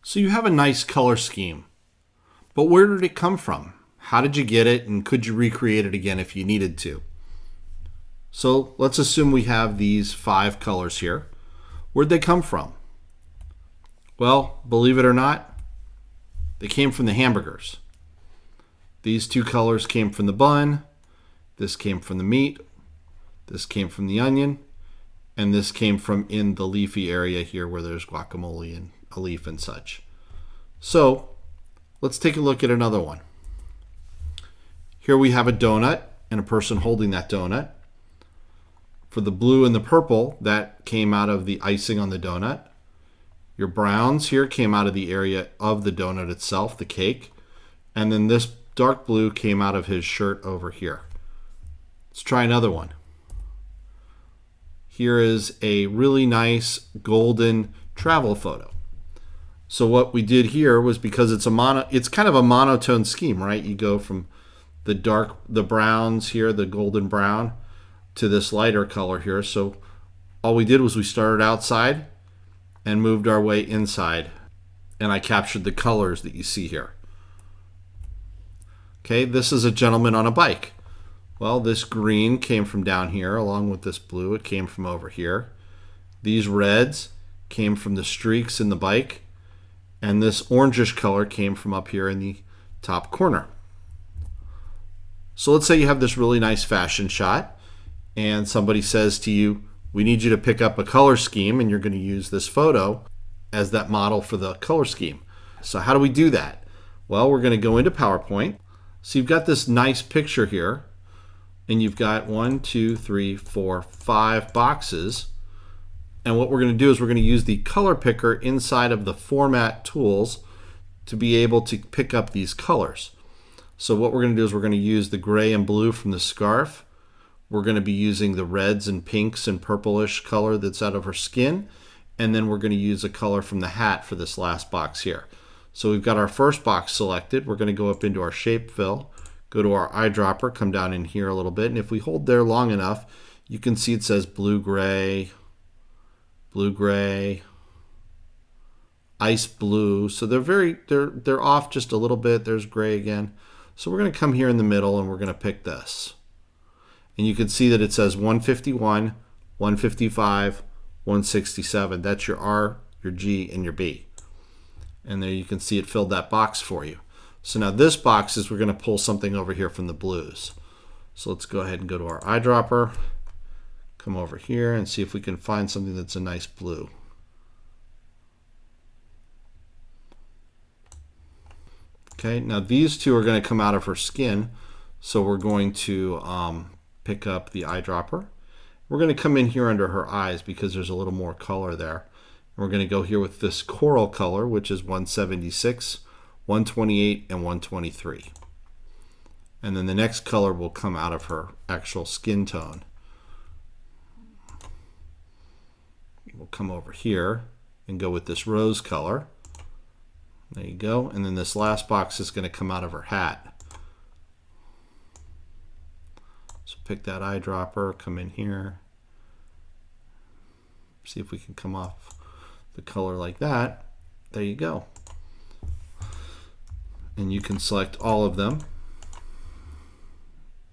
So you have a nice color scheme, but where did it come from? How did you get it, and could you recreate it again if you needed to? So let's assume we have these 5 colors here. Where'd they come from? Well, believe it or not, they came from the hamburgers. These 2 colors came from the bun, this came from the meat, this came from the onion, and this came from in the leafy area here where there's guacamole and a leaf and such. So let's take a look at another one. Here we have a donut and a person holding that donut. For the blue and the purple, that came out of the icing on the donut. Your browns here came out of the area of the donut itself, the cake. And then this dark blue came out of his shirt over here. Let's try another one. Here is a really nice golden travel photo. So what we did here was, because it's kind of a monotone scheme, right? You go from the browns here, the golden brown, to this lighter color here. So all we did was we started outside and moved our way inside, and I captured the colors that you see here. Okay, this is a gentleman on a bike. Well, this green came from down here along with this blue. It came from over here. These reds came from the streaks in the bike, and this orangish color came from up here in the top corner. So let's say you have this really nice fashion shot, and somebody says to you, we need you to pick up a color scheme, and you're going to use this photo as that model for the color scheme. So how do we do that? Well, we're going to go into PowerPoint. So you've got this nice picture here, and you've got 1, 2, 3, 4, 5 boxes. And what we're going to do is we're going to use the color picker inside of the format tools to be able to pick up these colors. So what we're going to do is we're going to use the gray and blue from the scarf. We're going to be using the reds and pinks and purplish color that's out of her skin. And then we're going to use a color from the hat for this last box here. So we've got our first box selected. We're going to go up into our shape fill, go to our eyedropper, come down in here a little bit. And if we hold there long enough, you can see it says blue-gray, blue-gray, ice blue. So they're off just a little bit. There's gray again. So we're going to come here in the middle and we're going to pick this. And you can see that it says 151, 155, 167. That's your R, your G, and your B. And there you can see it filled that box for you. So now this box is we're going to pull something over here from the blues. So let's go ahead and go to our eyedropper, come over here and see if we can find something that's a nice blue. Okay, now these 2 are going to come out of her skin. So we're going to pick up the eyedropper. We're going to come in here under her eyes because there's a little more color there. And we're going to go here with this coral color, which is 176, 128, and 123. And then the next color will come out of her actual skin tone. We'll come over here and go with this rose color. There you go. And then this last box is going to come out of her hat. So pick that eyedropper, come in here. See if we can come off the color like that. There you go. And you can select all of them.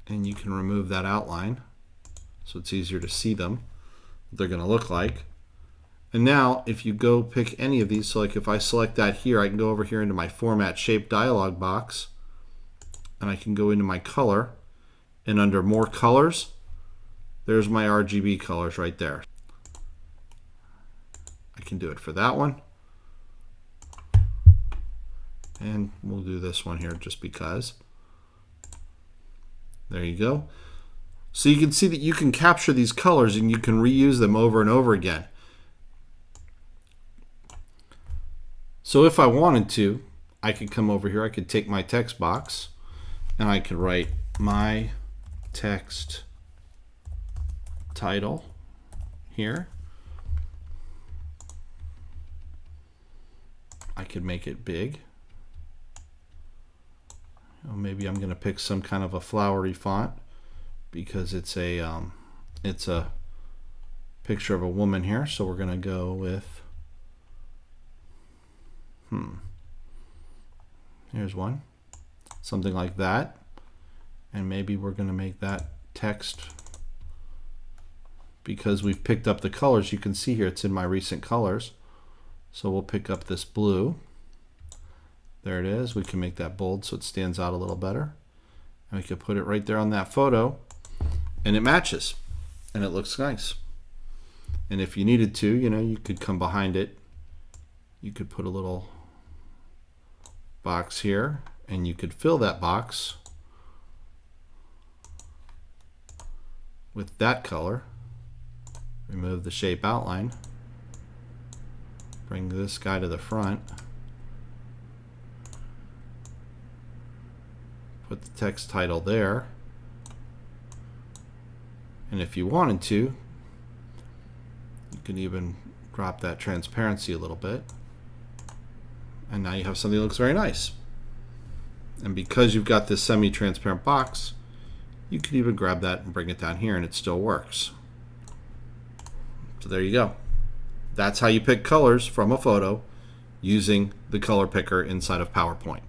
And you can remove that outline so it's easier to see them, what they're going to look like. And now if you go pick any of these, so like if I select that here, I can go over here into my format shape dialog box, and I can go into my color, and under more colors, there's my RGB colors right there. I can do it for that one. And we'll do this one here just because. There you go. So you can see that you can capture these colors and you can reuse them over and over again. So if I wanted to, I could come over here, I could take my text box and I could write my text title here. I could make it big. Or maybe I'm going to pick some kind of a flowery font because it's a picture of a woman here. So we're going to go with Here's one. Something like that. And maybe we're going to make that text, because we've picked up the colors. You can see here it's in my recent colors. So we'll pick up this blue. There it is. We can make that bold so it stands out a little better. And we can put it right there on that photo, and it matches, and it looks nice. And if you needed to, you could come behind it. You could put a little box here, and you could fill that box with that color. Remove the shape outline. Bring this guy to the front. Put the text title there. And if you wanted to, you can even drop that transparency a little bit. And now you have something that looks very nice. And because you've got this semi-transparent box, you can even grab that and bring it down here and it still works. So there you go. That's how you pick colors from a photo using the color picker inside of PowerPoint.